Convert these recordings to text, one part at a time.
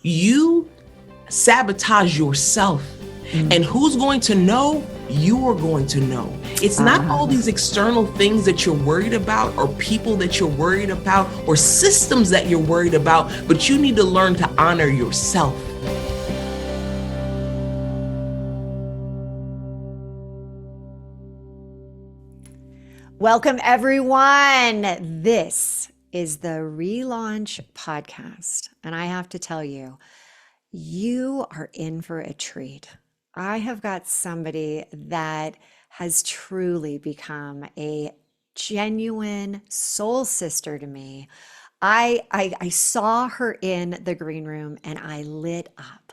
you sabotage yourself. And who's going to know? You are going to know. It's not all these external things that you're worried about, or people that you're worried about, or systems that you're worried about, but you need to learn to honor yourself. Welcome, everyone. This is the Relaunch Podcast. And I have to tell you, you are in for a treat. I have got somebody that has truly become a genuine soul sister to me. I saw her in the green room and I lit up.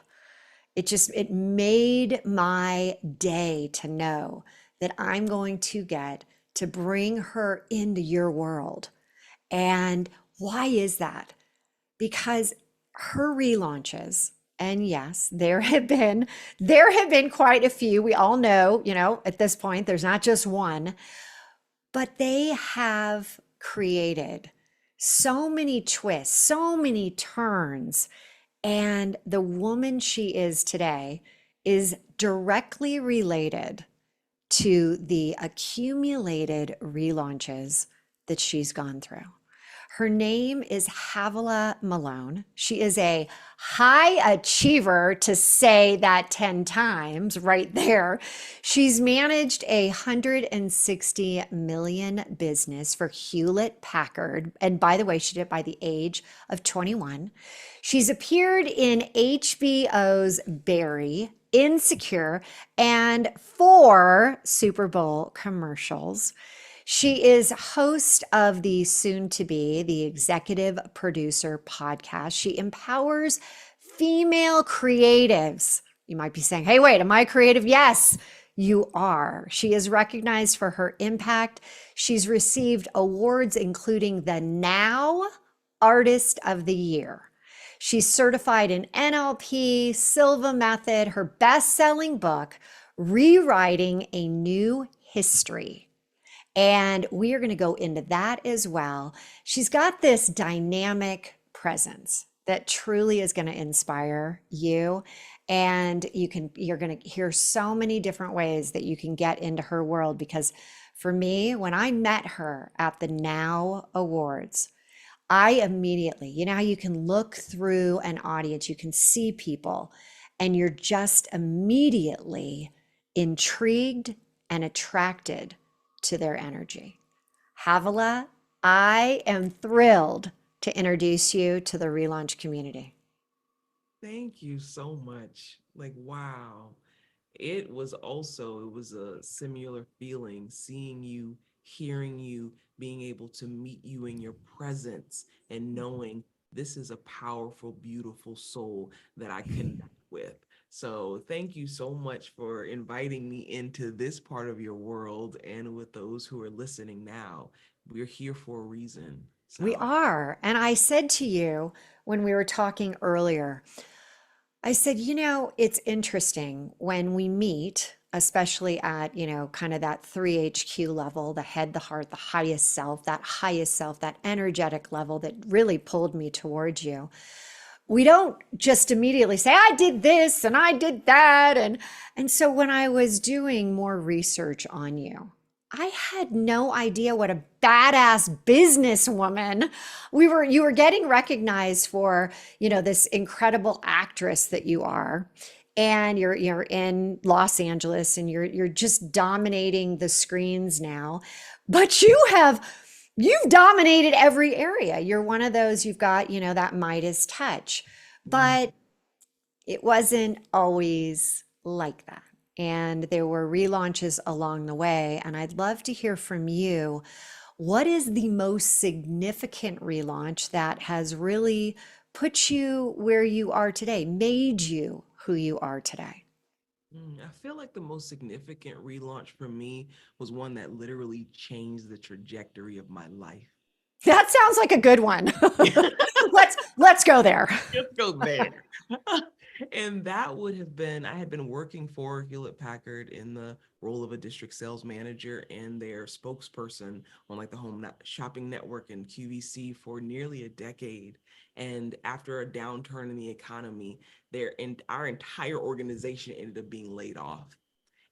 It made my day to know that I'm going to get to bring her into your world. And why is that? Because her relaunches, and yes, there have been quite a few. We all know, at this point, there's not just one, but they have created so many twists, so many turns, and the woman she is today is directly related to the accumulated relaunches that she's gone through. Her name is Havilah Malone. She is a high achiever, to say that 10 times right there. She's managed a 160 million business for Hewlett Packard. And by the way, she did it by the age of 21. She's appeared in HBO's Barry, Insecure, and 4 Super Bowl commercials. She is host of the soon to be the executive producer podcast. She empowers female creatives. You might be saying, hey, wait, am I creative? Yes, you are. She is recognized for her impact. She's received awards, including the Now Artist of the Year. She's certified in NLP, Silva Method, her best selling book, Rewriting a New History. And we are going to go into that as well. She's got this dynamic presence that truly is going to inspire you. And you're going to hear so many different ways that you can get into her world. Because for me, when I met her at the Now Awards, I immediately, how you can look through an audience, you can see people, and you're just immediately intrigued and attracted to their energy. Havilah, I am thrilled to introduce you to the relaunch community. Thank you so much. Like, wow. It was a similar feeling seeing you, hearing you, being able to meet you in your presence, and knowing this is a powerful, beautiful soul that I connect with. So thank you so much for inviting me into this part of your world. And with those who are listening now, we're here for a reason. We So are. And I said to you when we were talking earlier, I said, it's interesting when we meet, especially at, kind of that 3HQ level, the head, the heart, the highest self, that energetic level that really pulled me towards you. We don't just immediately say, I did this and I did that. And so when I was doing more research on you, I had no idea what a badass businesswoman you were getting recognized for, this incredible actress that you are. And you're in Los Angeles and you're just dominating the screens now. But you've dominated every area. You're one of those, you've got, that Midas touch. mm, But it wasn't always like that. And there were relaunches along the way. And I'd love to hear from you. What is the most significant relaunch that has really put you where you are today, made you who you are today? I feel like the most significant relaunch for me was one that literally changed the trajectory of my life. That sounds like a good one. Let's go there. Let's go there. And that would have been, I had been working for Hewlett Packard in the role of a district sales manager and their spokesperson on like the shopping network and QVC for nearly a decade. And after a downturn in the economy, our entire organization ended up being laid off.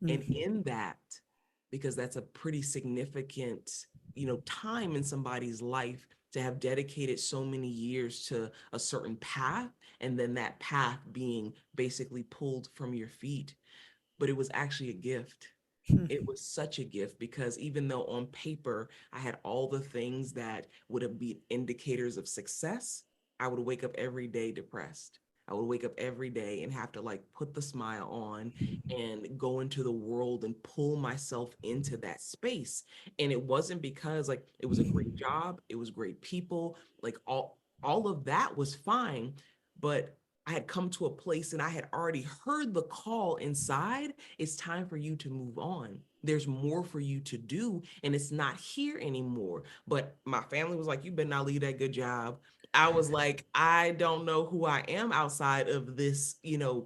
And Mhm. in that, because that's a pretty significant, time in somebody's life to have dedicated so many years to a certain path, and then that path being basically pulled from your feet. But it was actually a gift. It was such a gift, because even though on paper I had all the things that would have been indicators of success, I would wake up every day depressed. I would wake up every day and have to like put the smile on and go into the world and pull myself into that space. And it wasn't because like it was a great job, it was great people, like all of that was fine, but I had come to a place and I had already heard the call inside. It's time for you to move on. There's more for you to do, and it's not here anymore. But my family was like, you better not leave that good job. I was like, I don't know who I am outside of this,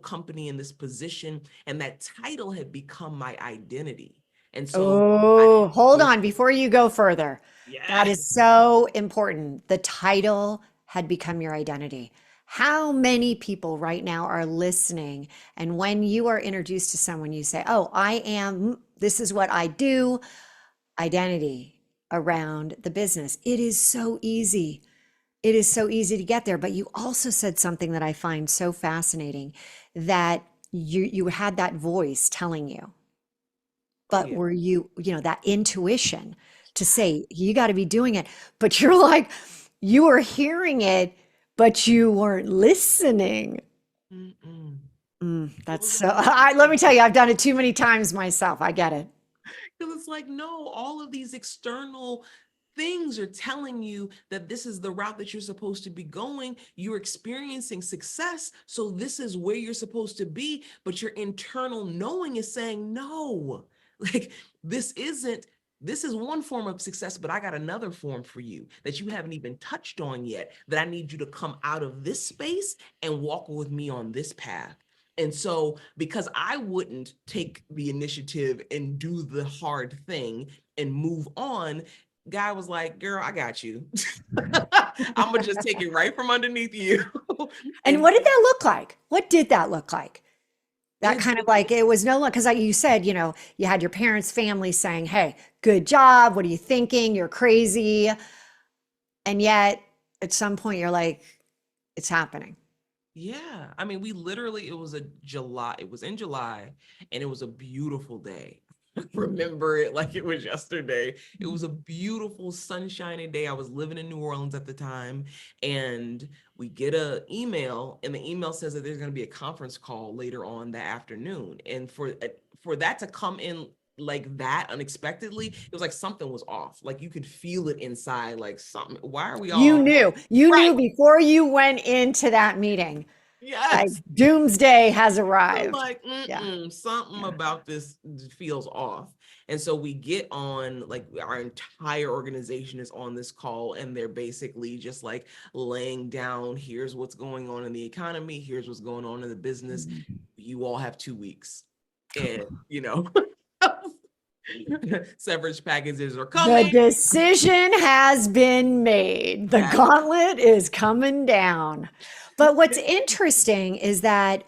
company in this position. And that title had become my identity. And so I Oh, had to hold go, on before you go further. That yeah. is so important. The title had become your identity. How many people right now are listening? And when you are introduced to someone, you say, oh, I am, this is what I do, identity around the business. It is so easy. It is so easy to get there. But you also said something that I find so fascinating, that you had that voice telling you, Oh, but yeah. were you that intuition to say you got to be doing it, but you're like, you were hearing it but you weren't listening. Mm-mm. It That's was so let me amazing. tell you, I've done it too many times myself. I get it. Because it's like, no, all of these external things are telling you that this is the route that you're supposed to be going. You're experiencing success. So this is where you're supposed to be. But your internal knowing is saying, no, like this isn't. This is one form of success, but I got another form for you that you haven't even touched on yet, that I need you to come out of this space and walk with me on this path. And so, because I wouldn't take the initiative and do the hard thing and move on, guy was like, girl, I got you. I'm gonna just take it right from underneath you. And And what did that look like? What did that look like? That it's kind of like, it was no longer, because like you said, you had your parents family saying, hey, good job, what are you thinking, you're crazy. And yet at some point you're like, it's happening. yeah, I mean, we literally, it was in July, and it was a beautiful day. Remember it like it was yesterday. It was a beautiful sunshiny day. I was living in New Orleans at the time, and we get a email, and the email says that there's going to be a conference call later on that afternoon. And for that to come in like that unexpectedly, it was like something was off. Like you could feel it inside, like something. Why are we You all knew, you right? knew before you went into that meeting, like Yes. doomsday has I'm arrived. like, Yeah. something Yeah. about this feels off. And so we get on, like, our entire organization is on this call, and they're basically just like laying down, here's what's going on in the economy, here's what's going on in the business. Mhm. You all have 2 weeks. And, severance packages are The coming. decision has been made. The Yes. gauntlet is coming down. But what's interesting is that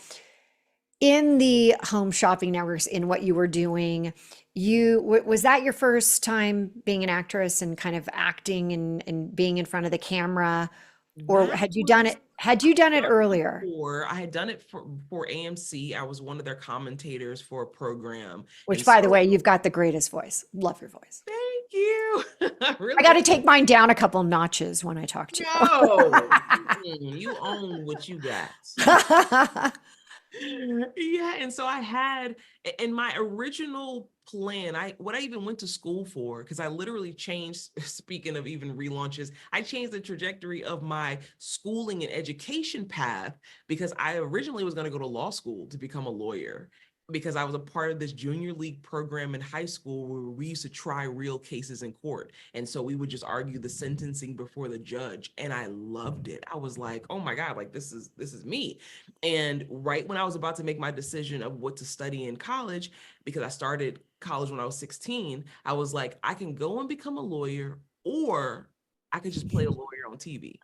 in the home shopping networks, in what you were doing, was that your first time being an actress and kind of acting and being in front of the camera, or That was had you done it done it earlier? before. I had done it for AMC. I was one of their commentators for a program. Which, And by the so way, you've got the greatest voice. Love your voice. thank you. I I really got to appreciate take mine down a couple notches when I talk to No. You own what you got. you. Yeah, and so I had in my original plan, I even went to school for, because I literally changed, speaking of even relaunches, I changed the trajectory of my schooling and education path, because I originally was going to go to law school to become a lawyer, because I was a part of this junior league program in high school where we used to try real cases in court. And so we would just argue the sentencing before the judge. And I loved it. I was like, oh my God, like this is me. And right when I was about to make my decision of what to study in college, because I started college when I was 16, I was like, I can go and become a lawyer, or I could just play a lawyer on TV.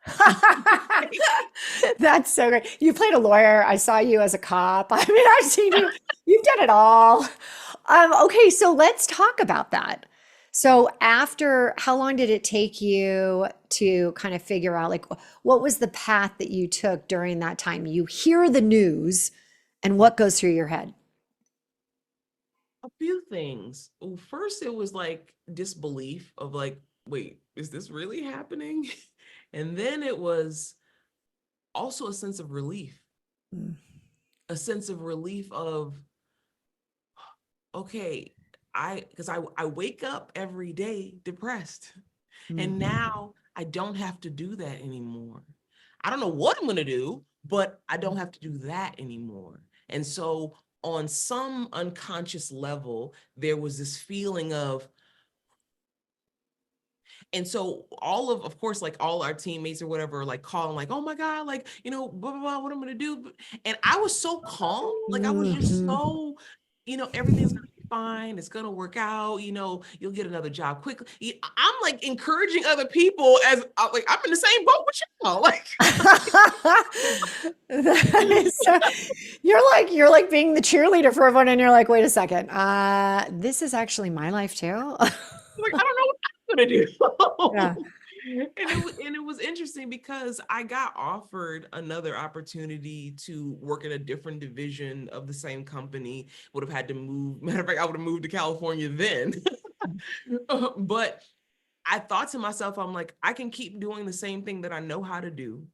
That's so great. You played a lawyer. I saw you as a cop. I mean, I've seen you. You've done it all. Okay, so let's talk about that. So after, how long did it take you to kind of figure out like what was the path that you took during that time? You hear the news and what goes through your head? A few things. Well, first, it was like disbelief of like, wait, is this really happening? And then it was also a sense of relief, Mm, a sense of relief of, okay, I wake up every day depressed. And mm, now I don't have to do that anymore. I don't know what I'm going to do, but I don't have to do that anymore. And so, on some unconscious level, there was this feeling of, and so of course, like all our teammates or whatever, like calling, like, oh my God, like, blah, blah, blah, what I'm going to do. And I was so calm. Like, I was just mhm. so, everything's going to be fine. It's going to work out. You'll get another job quickly. I'm like encouraging other people as like, I'm in the same boat with y'all. Like, That is so, you're like being the cheerleader for everyone, and you're like, wait a second, this is actually my life too. like, I don't know what I'm gonna Yeah. do. And it was interesting because I got offered another opportunity to work in a different division of the same company. Would have had to move. Matter of fact, I would have moved to California then. But I thought to myself, I'm like, I can keep doing the same thing that I know how to do.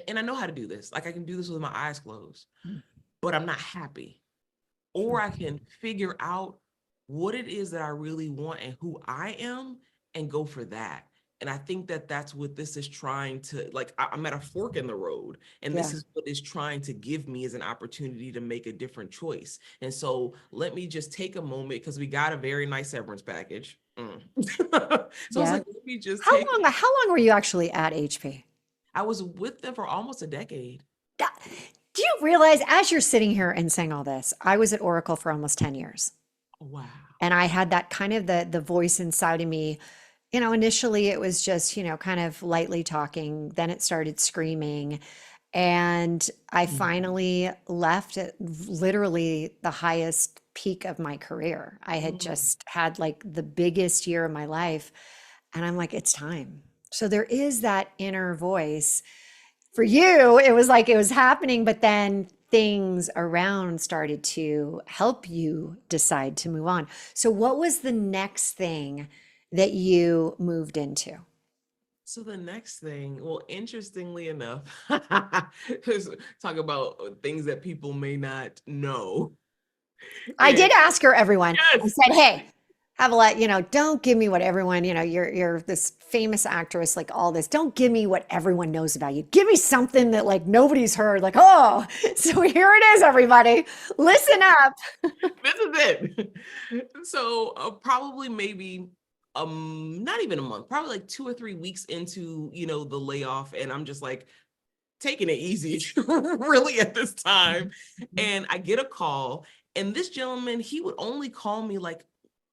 And I know how to do this. Like, I can do this with my eyes closed, but I'm not happy. Or I can figure out what it is that I really want and who I am and go for that. And I think that that's what this is trying to, like, I'm at a fork in the road, and this Yeah. is what is trying to give me as an opportunity to make a different choice. And so let me just take a moment because we got a very nice severance package. So I was Yeah. like, let me just How take, long were you actually at HP? I was with them for almost a decade. Da- Do you realize as you're sitting here and saying all this, I was at Oracle for almost 10 years. Oh, wow. And I had that kind of the voice inside of me. Initially it was just, kind of lightly talking, then it started screaming. And I Mhm. finally left at literally the highest peak of my career. I had Mm. just had like the biggest year of my life. And I'm like, it's time. So there is that inner voice. For you, it was like it was happening, but then things around started to help you decide to move on. So, what was the next thing that you moved into? So the next thing, well, interestingly enough, is talk about things that people may not know. I And did ask her, everyone. I yes, said, hey, Havilah, don't give me what everyone, you're this famous actress, like all this. Don't give me what everyone knows about you. Give me something that like nobody's heard. Like, oh, so here it is, everybody. Listen up. this is it. So probably maybe not even a month, probably like 2 or 3 weeks into the layoff, and I'm just like taking it easy really at this time. And I get a call, and this gentleman, he would only call me like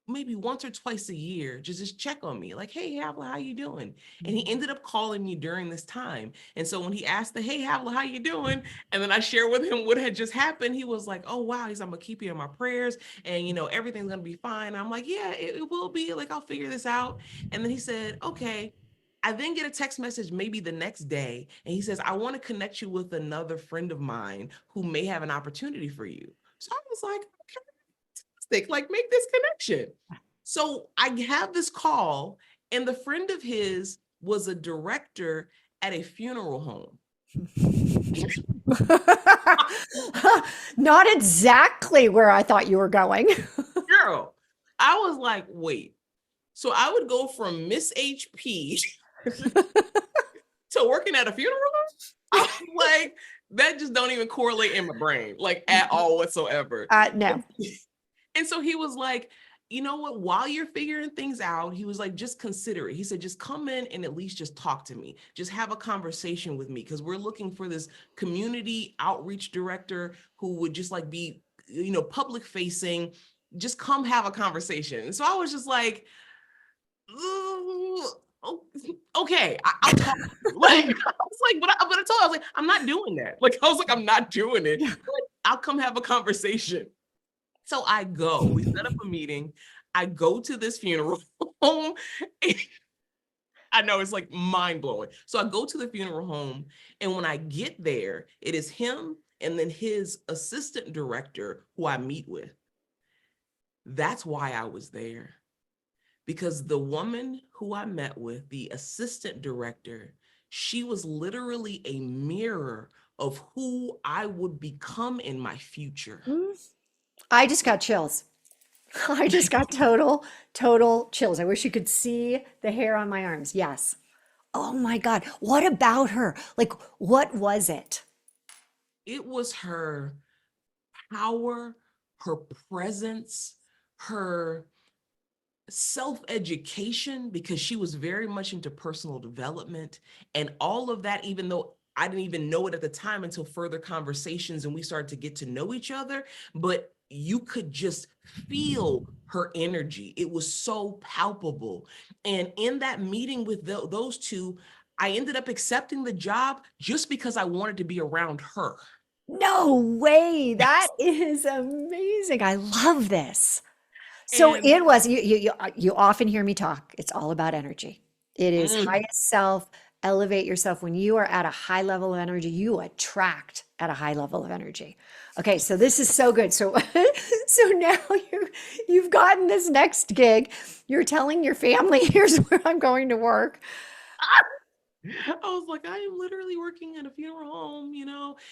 maybe once or twice a year, just check on me, like, hey, Havilah, how you doing? And he ended up calling me during this time. And so when he asked the, hey, Havilah, how you doing? And then I shared with him what had just happened, he was like, oh, wow. He's, I'm gonna keep you in my prayers, and everything's gonna be fine. I'm like, yeah, it will be. Like, I'll figure this out. And then he said, okay. I then get a text message maybe the next day, and he says, I want to connect you with another friend of mine who may have an opportunity for you. So I was like, like, make this connection. So I have this call, and the friend of his was a director at a funeral home. Not exactly where I thought you were going. Girl, I was like, wait. So I would go from Miss HP to working at a funeral home? I'm like, that just don't even correlate in my brain, like at all whatsoever. No. And so he was like, you know what, while you're figuring things out, he was like, just consider it. He said, just come in and at least just talk to me. Just have a conversation with me, because we're looking for this community outreach director who would just like be, public facing. Just come have a conversation. And so I was just like, ooh, oh, okay, I'll talk to you. Like, I was like, but I told her, I was like, I'm not doing that. Like, I was like, I'm not doing it, Yeah. but I'll come have a conversation. So I go, we set up a meeting. I go to this funeral home. I know it's like mind blowing. So I go to the funeral home, and when I get there, it is him and then his assistant director who I meet with. That's why I was there, because the woman who I met with, the assistant director, she was literally a mirror of who I would become in my future. Mm. I just got chills. I just got total chills. I wish you could see the hair on my arms. Yes. Oh my God. What about her? Like, what was it? It was her power, her presence, her self-education, because she was very much into personal development and all of that, even though I didn't even know it at the time until further conversations and we started to get to know each other. But you could just feel her energy. It was so palpable. And in that meeting with those two, I ended up accepting the job just because I wanted to be around her. No way. That Yes. is amazing. I love this. So And it was you often hear me talk. It's all about energy. It is mm, highest self, elevate yourself. When you are at a high level of energy, you attract at a high level of energy. Okay, so this is so good. So so now you've gotten this next gig. You're telling your family, here's where I'm going to work. I was like, I am literally working at a funeral home.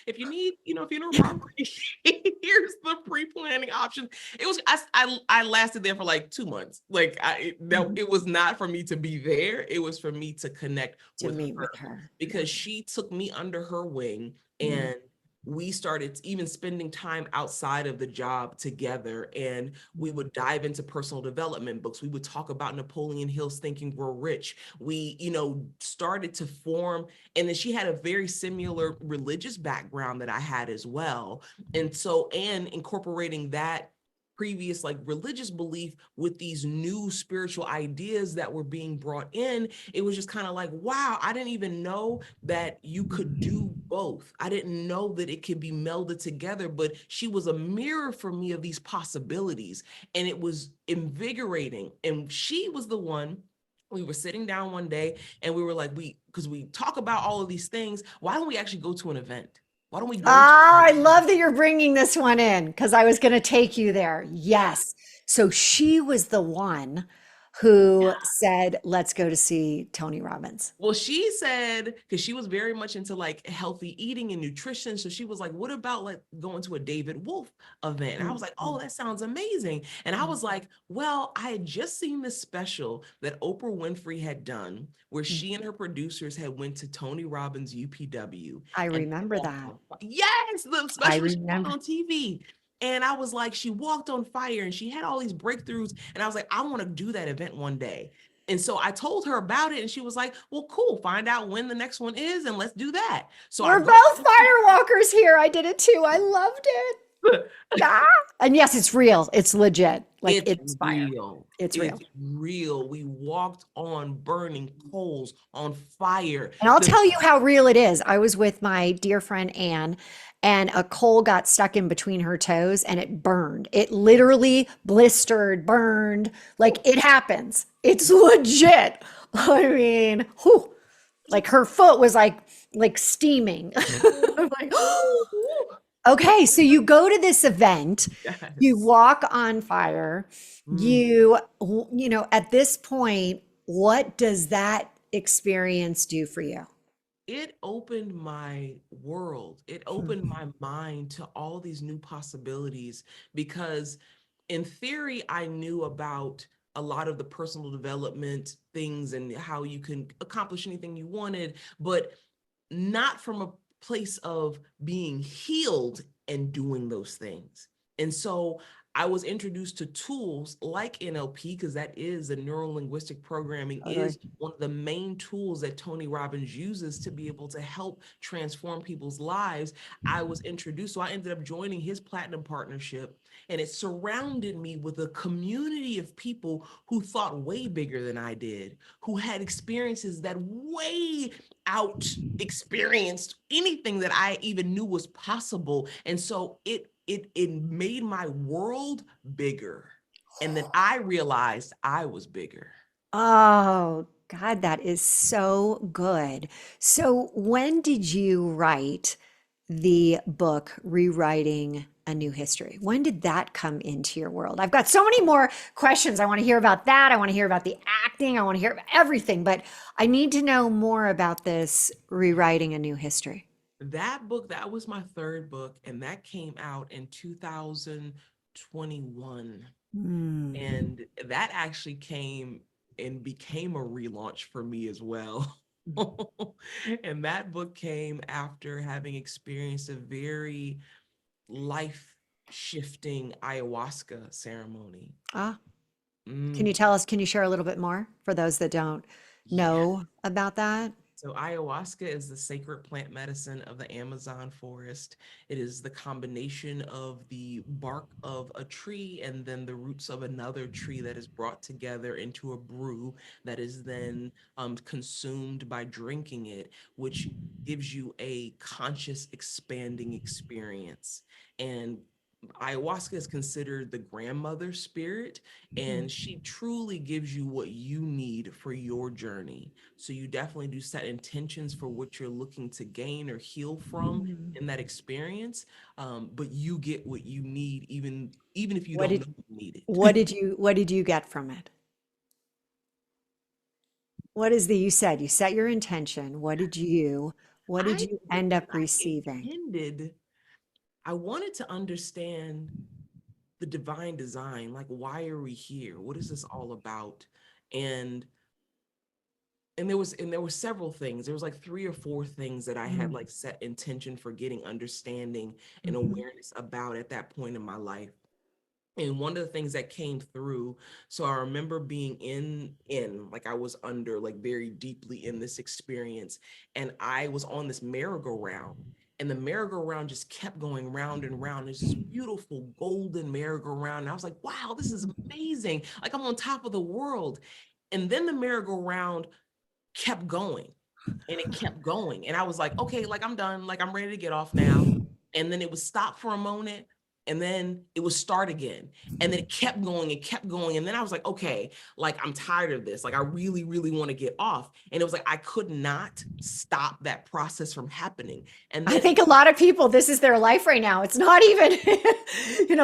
If you need, funeral property, here's the pre-planning option. It was, I lasted there for like 2 months. Like, Mhm. it was not for me to be there. It was for me to connect To with meet her, with her. Yeah. because she took me under her wing, Mhm. and we started even spending time outside of the job together, and we would dive into personal development books. We would talk about Napoleon Hill's Think and Grow Rich. We, started to form, and then she had a very similar religious background that I had as well. And so, and incorporating that previous like religious belief with these new spiritual ideas that were being brought in, it was just kind of like, wow, I didn't even know that you could do both. I didn't know that it could be melded together, but she was a mirror for me of these possibilities, and it was invigorating. And she was the one, we were sitting down one day and we were like, because we talk about all of these things, why don't we actually go to an event? Why don't we go to Ah, an I event? love that you're bringing this one in because I was going to take you there. Yes. So she was the one who said, let's go to see Tony Robbins. Well, she said, because she was very much into like healthy eating and nutrition. So she was like, what about like going to a David Wolf event? And I was like, oh, that sounds amazing. And I was like, well, I had just seen this special that Oprah Winfrey had done where she and her producers had went to Tony Robbins UPW I and remember walked that. on fire. Yes, the I special she was remember. on TV. And I was like, she walked on fire and she had all these breakthroughs. And I was like, I want to do that event one day. And so I told her about it, and she was like, well, cool, find out when the next one is and let's do that. So I We're wrote both firewalkers here. I did it too. I loved it. Ah. And yes, it's real. It's legit. Like it's it's fire. real. It's real. It's real. We walked on burning coals, on fire. And I'll The tell you how real it is. I was with my dear friend Anne, and a coal got stuck in between her toes and it burned. It literally blistered, burned. Like it happens. It's legit. I mean, whew, like her foot was like steaming. I'm like, okay, so you go to this event, you yes. walk on fire, Mm. at this point, what does that experience do for you? It opened my world. It opened my mind to all these new possibilities, because in theory, I knew about a lot of the personal development things and how you can accomplish anything you wanted, but not from a place of being healed and doing those things. And so I was introduced to tools like NLP, because that is the neuro linguistic programming, Totally. is one of the main tools that Tony Robbins uses to be able to help transform people's lives. I was introduced, so I ended up joining his platinum partnership, and it surrounded me with a community of people who thought way bigger than I did, who had experiences that way out experienced anything that I even knew was possible. And so it made my world bigger. And then I realized I was bigger. Oh, God, that is so good. So, when did you write the book, Rewriting a New History? When did that come into your world? I've got so many more questions. I want to hear about that. I want to hear about the acting. I want to hear about everything, but I need to know more about this Rewriting a New History. That book, that was my third book, and that came out in 2021. Hmm. And that actually came and became a relaunch for me as well. And that book came after having experienced a very life shifting ayahuasca ceremony. Ah, can you Mm, tell us, can you share a little bit more for those that don't yeah. know about that? So ayahuasca is the sacred plant medicine of the Amazon forest. It is the combination of the bark of a tree and then the roots of another tree that is brought together into a brew that is then consumed by drinking it, which gives you a conscious expanding experience. And ayahuasca is considered the grandmother spirit, and she truly gives you what you need for your journey. So you definitely do set intentions for what you're looking to gain or heal from Mm. in that experience, but you get what you need, even if you What don't know did you need what it. did you get from it? What is the you said you set your intention. What did I you did. end up I receiving? intended. I wanted to understand the divine design. Like, why are we here? What is this all about? And there were several things. There was like three or four things that I had Mm, like set intention for getting understanding and mhm, awareness about at that point in my life. And one of the things that came through, so I remember being in like I was under like very deeply in this experience, and I was on this merry-go-round, and the merry-go-round just kept going round and round. It's this beautiful golden merry-go-round, and I was like, wow, this is amazing, like I'm on top of the world. And then the merry-go-round kept going, and it kept going, and I was like, okay, like I'm done, like I'm ready to get off now. And then it would stop for a moment, and then it would start again, and then it kept going and kept going, and then I was like, okay, like I'm tired of this, like I really really want to get off. And it was like I could not stop that process from happening. And I then think a lot of people, this is their life right now. It's not even,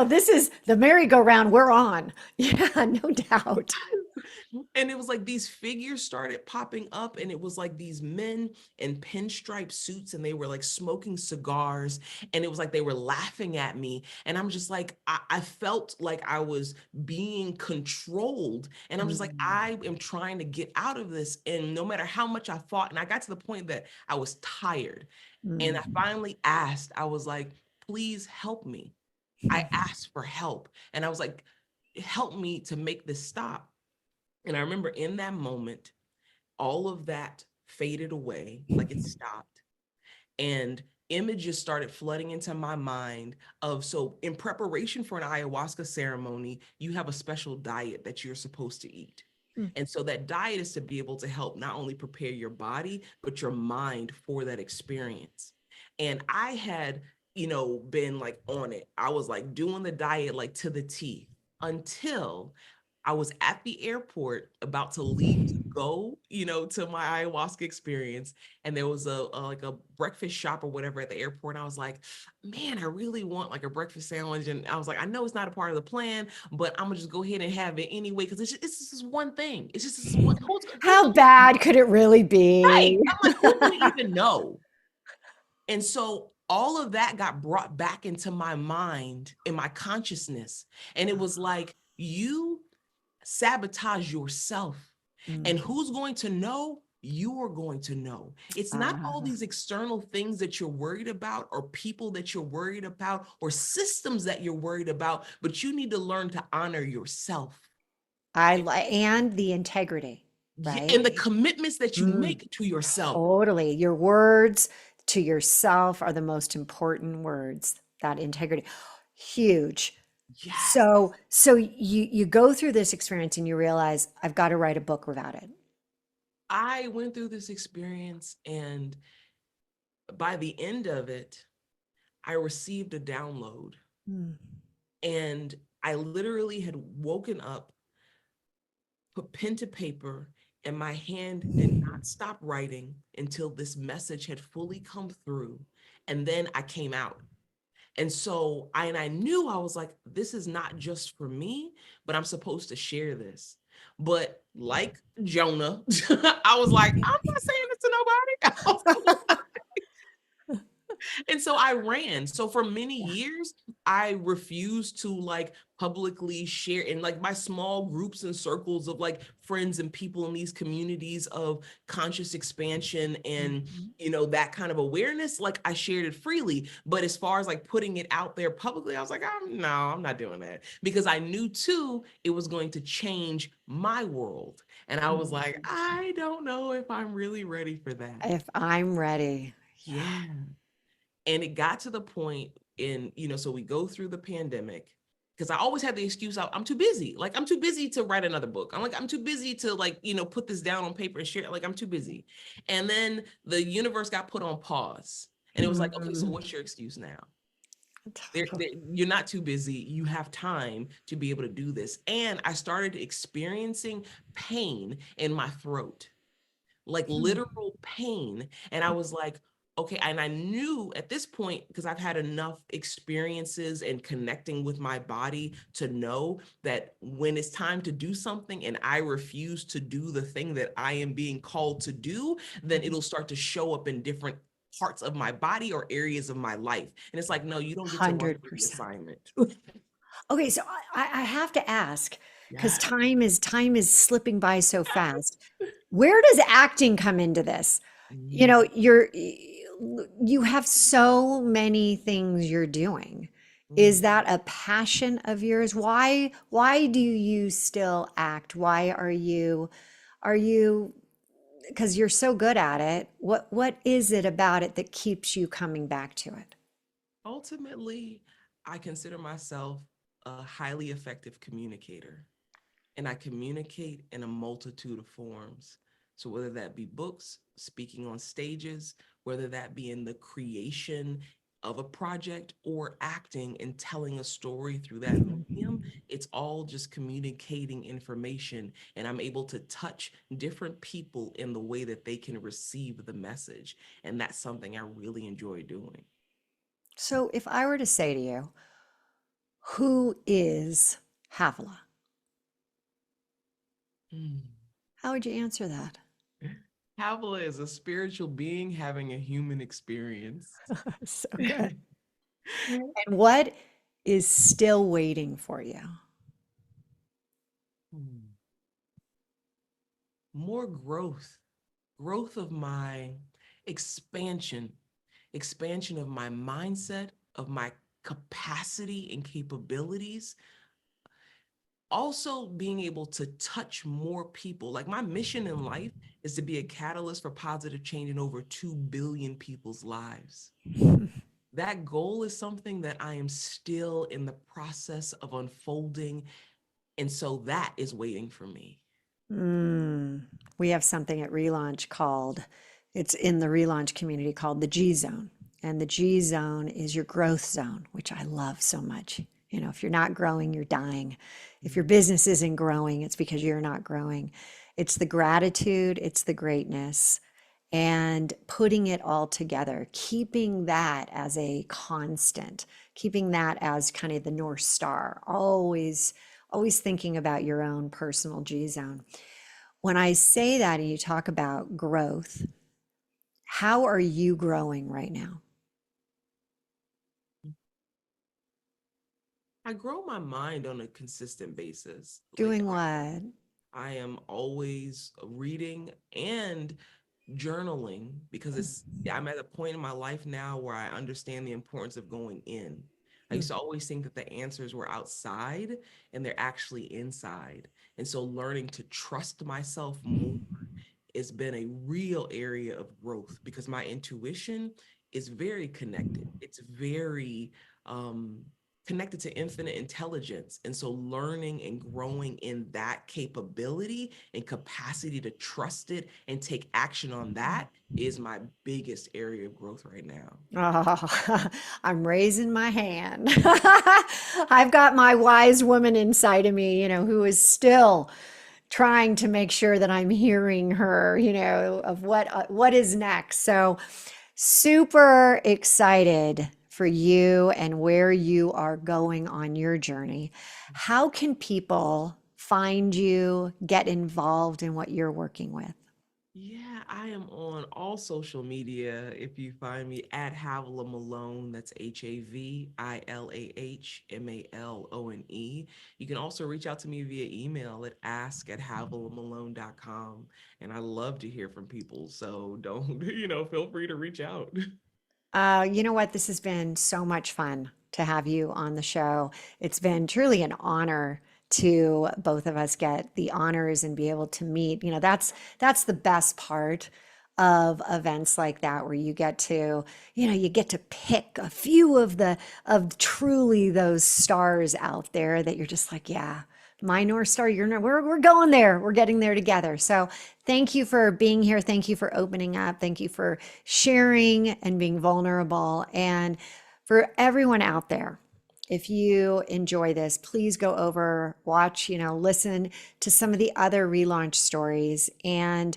this is the merry-go-round we're on. Yeah, no doubt. and it was like these figures started popping up, and it was like these men in pinstripe suits, and they were like smoking cigars, and it was like they were laughing at me, and I'm just like I felt like I was being controlled, and I'm just like Mm, I am trying to get out of this, and no matter how much I fought, and I got to the point that I was tired, and I mm. finally asked, I was like, please help me. I asked for help, and I was like, help me to make this stop. And I remember in that moment, all of that faded away, like it stopped. And images started flooding into my mind of, so in preparation for an ayahuasca ceremony, you have a special diet that you're supposed to eat. Mm, And so that diet is to be able to help not only prepare your body, but your mind for that experience. And I had, been like on it. I was like doing the diet like to the T, until I was at the airport about to leave to go, to my ayahuasca experience. And there was like a breakfast shop or whatever at the airport. And I was like, man, I really want like a breakfast sandwich. And I was like, I know it's not a part of the plan, but I'm gonna just go ahead and have it anyway, because it's just this one thing. It's just this one. Who's How gonna even bad could it really right? be? I'm like, who's gonna even know? And so all of that got brought back into my mind, in my consciousness. And it was like, you sabotage yourself. Mm, And who's going to know? you are going to know. It's not all Uh, these external things that you're worried about, or people that you're worried about, or systems that you're worried about, but you need to learn to honor yourself. and the integrity, Yeah, right? and the commitments that you Mm, make to yourself. totally. Your words to yourself are the most important words. That integrity, huge. Yes. So you go through this experience and you realize I've got to write a book about it. I went through this experience, and by the end of it, I received a download. Mm. And I literally had woken up, put pen to paper, and my hand did not stop writing until this message had fully come through. And then I came out. And so I knew, I was like, this is not just for me, but I'm supposed to share this. But like Jonah, I was like, I'm not saying this to nobody. And so I ran. So for many Yeah. years, I refused to like publicly share in like my small groups and circles of like friends and people in these communities of conscious expansion and, Mhm. that kind of awareness. Like I shared it freely. But as far as like putting it out there publicly, I was like, no, I'm not doing that, because I knew too, it was going to change my world. And I was like, Mhm. I don't know if I'm really ready for that. If I'm ready. Yeah. Yeah. And it got to the point in, so we go through the pandemic, because I always had the excuse, I'm too busy. Like, I'm too busy to write another book. I'm too busy to like, put this down on paper and share it. Like, I'm too busy. And then the universe got put on pause. And it was like, okay, so Mhm. what's your excuse now? Totally. You're not too busy. You have time to be able to do this. And I started experiencing pain in my throat, like Hmm. literal pain. And I was like, okay. And I knew at this point, because I've had enough experiences and connecting with my body to know that when it's time to do something and I refuse to do the thing that I am being called to do, then it'll start to show up in different parts of my body or areas of my life. And it's like, no, you don't get to run through the 100%. assignment. Okay, so I have to ask, because Yeah. time is slipping by so fast. Where does acting come into this? You Mm, know, you have so many things you're doing. Is mm. that a passion of yours? Why do you still act? Why are you because you're so good at it. What is it about it that keeps you coming back to it? Ultimately, I consider myself a highly effective communicator, and I communicate in a multitude of forms. So, whether that be books, speaking on stages, whether that be in the creation of a project or acting and telling a story through that medium, it's all just communicating information. And I'm able to touch different people in the way that they can receive the message. And that's something I really enjoy doing. So if I were to say to you, who is Havilah? Hmm. How would you answer that? Havilah is a spiritual being having a human experience. So good. And what is still waiting for you? Hmm. More growth of my expansion, expansion of my mindset, of my capacity and capabilities. Also, being able to touch more people. Like, my mission in life is to be a catalyst for positive change in over 2 billion people's lives. That goal is something that I am still in the process of unfolding. And so that is waiting for me. Mm, we have something at Relaunch called, it's in the Relaunch community called the G Zone. And the G Zone is your growth zone, which I love so much. You know, if you're not growing, you're dying. If your business isn't growing, it's because you're not growing. It's the gratitude, it's the greatness, and putting it all together, keeping that as a constant, keeping that as kind of the North Star, always thinking about your own personal G zone. When I say that and you talk about growth, how are you growing right now? I grow my mind on a consistent basis. Like, Doing what? I am always reading and journaling because I'm at a point in my life now where I understand the importance of going in. I used to always think that the answers were outside and they're actually inside. And so learning to trust myself more has been a real area of growth because my intuition is very connected. It's very um, connected to infinite intelligence. And so learning and growing in that capability and capacity to trust it and take action on that is my biggest area of growth right now. Oh, I'm raising my hand. I've got my wise woman inside of me, who is still trying to make sure that I'm hearing her, of what is next. So super excited for you and where you are going on your journey. How can people find you, get involved in what you're working with? Yeah, I am on all social media. If you find me at Havilah Malone, that's HAVILAHMALONE. You can also reach out to me via email at ask@havilahmalone.com. And I love to hear from people. So don't, feel free to reach out. You know what? This has been so much fun to have you on the show. It's been truly an honor to both of us get the honors and be able to meet. That's the best part of events like that where you get to pick a few of truly those stars out there that you're just like, yeah, my North Star, you're not, we're going there. We're getting there together. So thank you for being here. Thank you for opening up. Thank you for sharing and being vulnerable. And for everyone out there, if you enjoy this, please go over, watch, listen to some of the other relaunch stories. And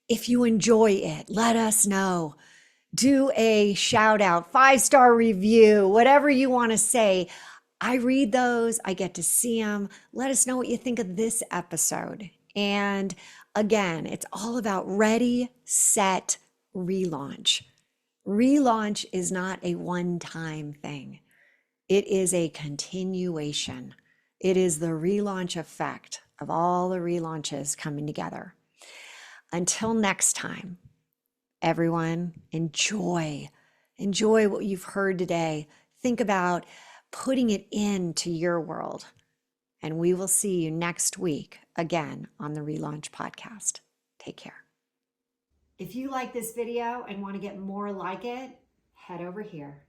if you enjoy it, let us know. Do a shout out, 5-star review, whatever you want to say. I read those, I get to see them. Let us know what you think of this episode. And again, it's all about ready, set, relaunch. Relaunch is not a one time thing, it is a continuation. It is the relaunch effect of all the relaunches coming together. Until next time, everyone, enjoy what you've heard today. Think about putting it into your world. And we will see you next week again on the Relaunch Podcast. Take care. If you like this video and want to get more like it, head over here.